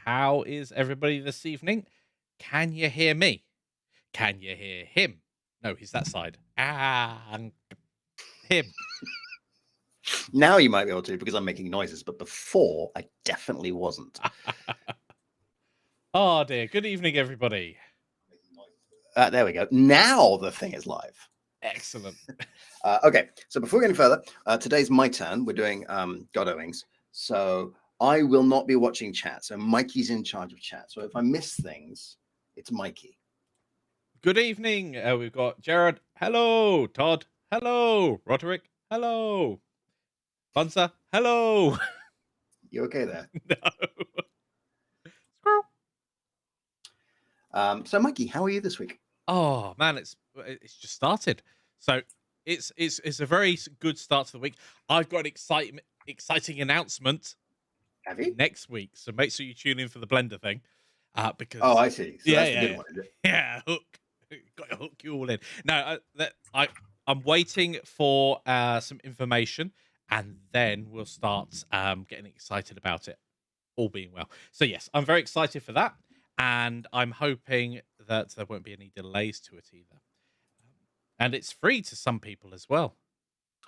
How is everybody this evening? Can you hear me? Can you hear him? No, he's that side. And him. Now you might be able to because I'm making noises, but before I definitely wasn't. Oh dear. Good evening, everybody. There we go. Now the thing is live. Excellent. Okay, so before we go any further, today's my turn. We're doing God Wings. So I will not be watching chat. So Mikey's in charge of chat. So if I miss things, it's Mikey. Good evening. We've got Jared. Hello. Todd. Hello. Roderick. Hello. Bunser. Hello. You okay there? No. Squirrel. So Mikey, how are you this week? Oh man, it's just started. So it's a very good start to the week. I've got an exciting announcement Have you? next week. So make sure you tune in for the blender thing. Because Oh, I see. So yeah, that's the yeah, good yeah, one, is it? yeah. Hook, got to hook you all in. No, I'm waiting for some information, and then we'll start getting excited about it. All being well. So yes, I'm very excited for that, and I'm hoping that there won't be any delays to it either. And it's free to some people as well.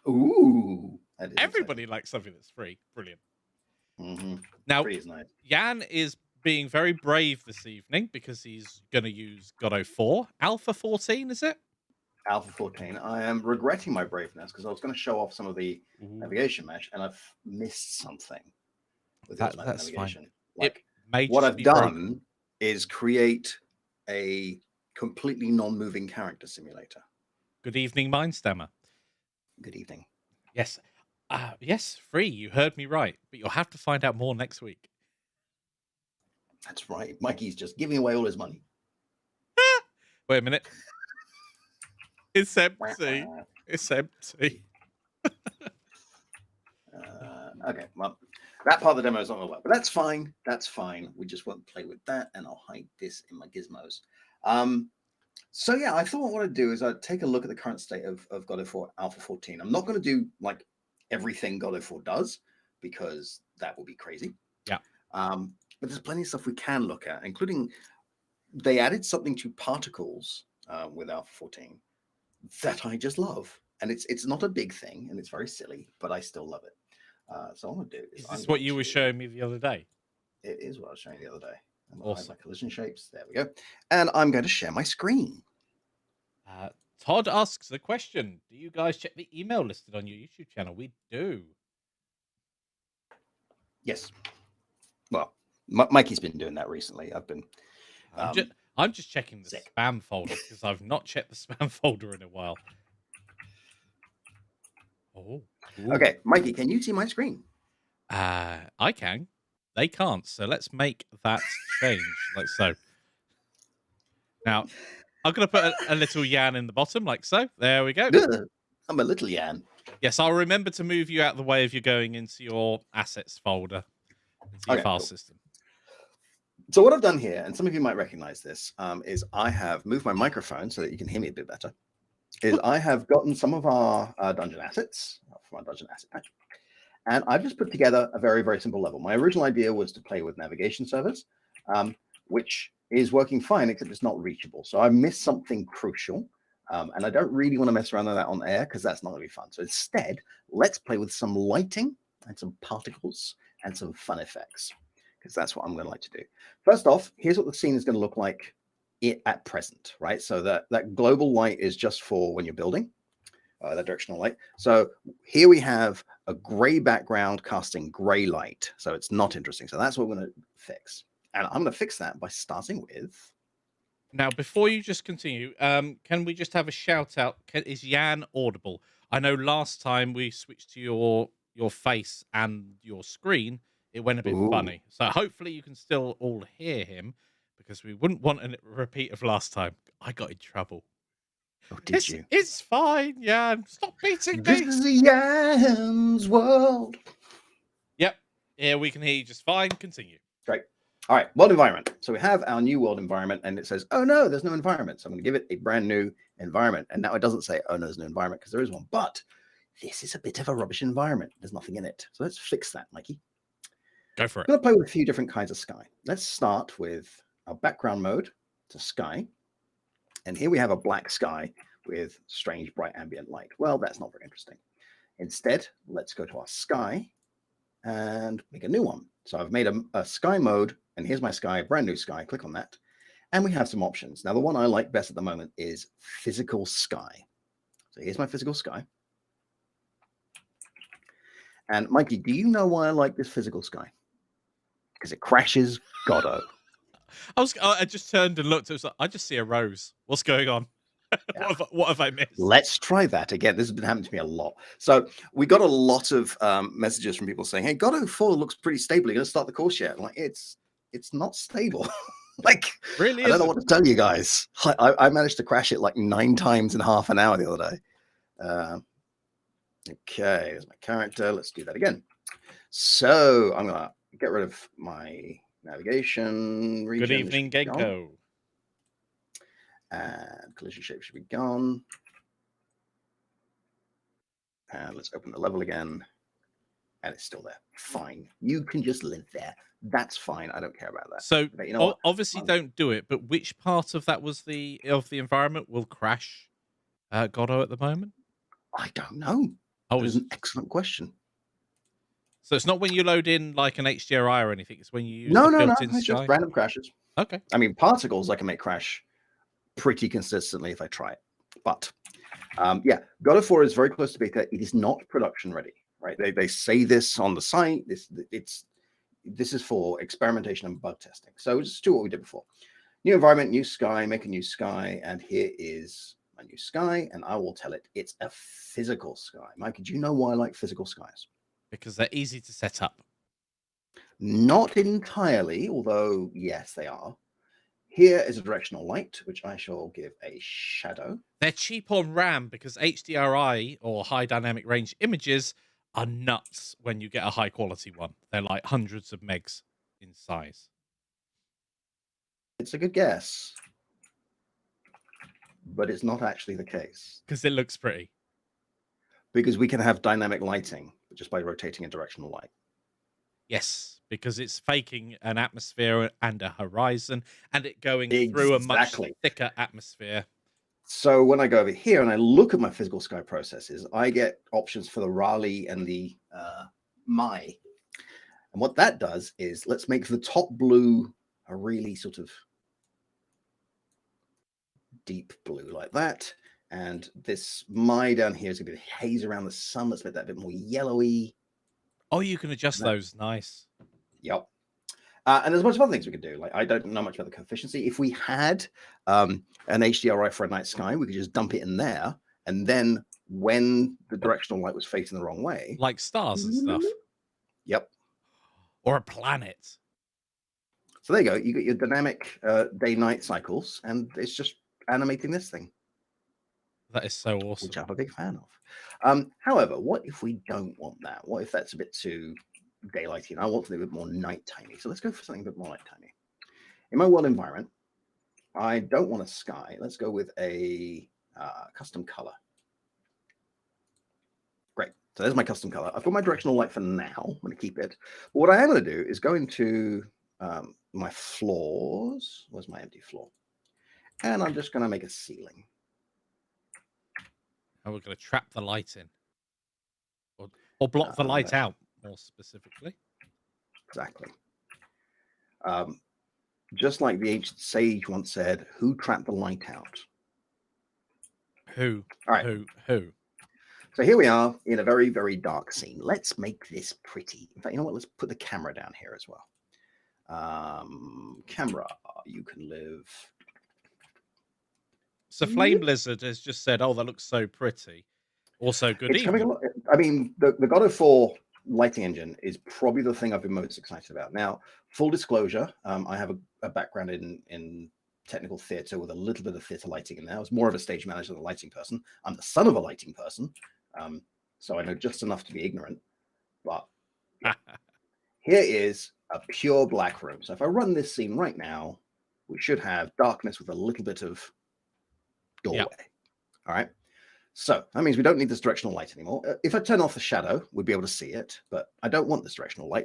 Ooh, that is Everybody likes something that's free. Brilliant. Mm-hmm. Now, Free is nice. Jan is being very brave this evening because he's going to use God 04 Alpha 14, is it? Alpha 14. I am regretting my braveness because I was going to show off some of the Ooh, navigation mesh and I've missed something with the automatic that's fine. navigation. It Like may what just I've be broken. done is create a completely non-moving character simulator. Good evening, Mindstammer. Good evening. Yes. Yes, free. You heard me right. But you'll have to find out more next week. That's right. Mikey's just giving away all his money. Wait a minute. It's empty. It's empty. Okay, well, that part of the demo is not going to work, but that's fine. That's fine. We just won't play with that, and I'll hide this in my gizmos. So yeah, I thought what I'd do is I'd take a look at the current state of God of War Alpha 14. I'm not going to do like everything God of War does because that will be crazy. Yeah. But there's plenty of stuff we can look at, including they added something to particles with Alpha 14 that I just love, and it's not a big thing, and it's very silly, but I still love it. So what I'm going to do Is I'm this what going you were to. showing me the other day? It is what I was showing you the other day. I'm going to hide Awesome. my collision shapes. There we go. And I'm going to share my screen. Uh, Todd asks the question: do you guys check the email listed on your YouTube channel? We do. Yes. Well, Mikey's been doing that recently. I've been. I'm just checking the sick. spam folder because I've not checked the spam folder in a while. Oh. Ooh. Okay, Mikey, can you see my screen? I can. They can't. So let's make that change like so. Now, I'm going to put a little Yan in the bottom like so. There we go. I'm a little Yan. Yes, I'll remember to move you out of the way if you're going into your assets folder, into your file system. So what I've done here, and some of you might recognize this, is I have moved my microphone so that you can hear me a bit better. I have gotten some of our dungeon assets from our dungeon asset patch, and I've just put together a very, very simple level. My original idea was to play with navigation servers, which is working fine, except it's not reachable. So I missed something crucial, and I don't really want to mess around with that on air because that's not going to be fun. So instead, let's play with some lighting and some particles and some fun effects, because that's what I'm going to like to do. First off, here's what the scene is going to look like at present, right? So that global light is just for when you're building, that directional light. So here we have a gray background casting gray light. So it's not interesting. So that's what we're going to fix. And I'm going to fix that by starting with. Now, before you just continue, can we just have a shout out? Is Yan audible? I know last time we switched to your face and your screen, it went a bit funny. So hopefully you can still all hear him, because we wouldn't want a repeat of last time. I got in trouble. Oh, did you? It's fine, Yan. Stop beating me. This is Yan's world. Yep. Yeah, we can hear you just fine. Continue. Great. All right, world environment. So we have our new world environment, and it says, oh no, there's no environment. So I'm going to give it a brand new environment. And now it doesn't say, oh no, there's no environment, because there is one. But this is a bit of a rubbish environment. There's nothing in it. So let's fix that, Mikey. Go for it. I'm going to play with a few different kinds of sky. Let's start with our background mode to sky. And here we have a black sky with strange bright ambient light. Well, that's not very interesting. Instead, let's go to our sky and make a new one. So I've made a sky mode, and here's my sky, a brand new sky. Click on that. And we have some options. Now, the one I like best at the moment is physical sky. So here's my physical sky. And Mikey, do you know why I like this physical sky? Because it crashes Godot. I just turned and looked. It was like, I just see a rose. What's going on? Yeah. What have I missed? Let's try that again. This has been happening to me a lot. So we got a lot of messages from people saying, "Hey, Godot 4 looks pretty stable. You're going to start the course yet?" I'm like, it's not stable. Like, Really I don't know isn't. what to tell you guys. I managed to crash it like 9 times in half an hour the other day. Okay, there's my character. Let's do that again. So I'm gonna get rid of my navigation region. Good evening, Genko. And collision shape should be gone. And let's open the level again. And it's still there. Fine. You can just live there. That's fine. I don't care about that. So But you know what? obviously Fine. don't do it, but which part of that was the environment will crash Godot at the moment? I don't know. Oh, That is an excellent question. so it's not when you load in like an HDRI or anything. It's when you use No, the no, no. built-in It's just sky. random crashes. Okay. I mean, particles I can make crash pretty consistently if I try it. But yeah, God of 4 is very close to beta. It is not production ready, right? They say this on the site. This is for experimentation and bug testing. So just do what we did before. New environment, new sky, make a new sky. And here is my new sky. And I will tell it it's a physical sky. Mike, do you know why I like physical skies? Because they're easy to set up. Not entirely, although yes, they are. Here is a directional light, which I shall give a shadow. They're cheap on RAM because HDRI or high dynamic range images are nuts when you get a high quality one. They're like hundreds of megs in size. It's a good guess, but it's not actually the case. Because it looks pretty. Because we can have dynamic lighting just by rotating a directional light. Yes, because it's faking an atmosphere and a horizon and it going through a much thicker atmosphere. So when I go over here and I look at my physical sky processes, I get options for the Raleigh and the Mai. And what that does is let's make the top blue a really sort of deep blue like that. And this Mai down here is going to be the haze around the sun. Let's make that a bit more yellowy. Oh, you can adjust those. Nice. Yep. And there's a bunch of other things we could do. Like, I don't know much about the coefficiency. If we had an HDRI for a night sky, we could just dump it in there. And then when the directional light was facing the wrong way. Like stars and stuff. Yep. Or a planet. So there you go. You got your dynamic day-night cycles. And it's just animating this thing. That is so awesome. Which I'm a big fan of. However, what if we don't want that? What if that's a bit too daylighty? I want something a bit more nighttime-y. So let's go for something a bit more nighttime-y. In my world environment, I don't want a sky. Let's go with a custom color. Great. So there's my custom color. I've got my directional light for now. I'm going to keep it. But what I am going to do is go into my floors. Where's my empty floor? And I'm just going to make a ceiling. And we're going to trap the light in. Or block the light out, more specifically. Exactly. Just like the ancient sage once said, who trapped the light out? Who? All right. Who? So here we are in a very, very dark scene. Let's make this pretty. In fact, you know what? Let's put the camera down here as well. Camera, you can live. So Flame Blizzard has just said, "Oh, that looks so pretty." Also, good evening. I mean, the God of 4 lighting engine is probably the thing I've been most excited about. Now, full disclosure, I have a background in technical theater with a little bit of theater lighting in there. I was more of a stage manager than a lighting person. I'm the son of a lighting person, so I know just enough to be ignorant. But yeah. Here is a pure black room. So if I run this scene right now, we should have darkness with a little bit of doorway. Yep. All right. So that means we don't need this directional light anymore. If I turn off the shadow, we'd be able to see it, but I don't want this directional light.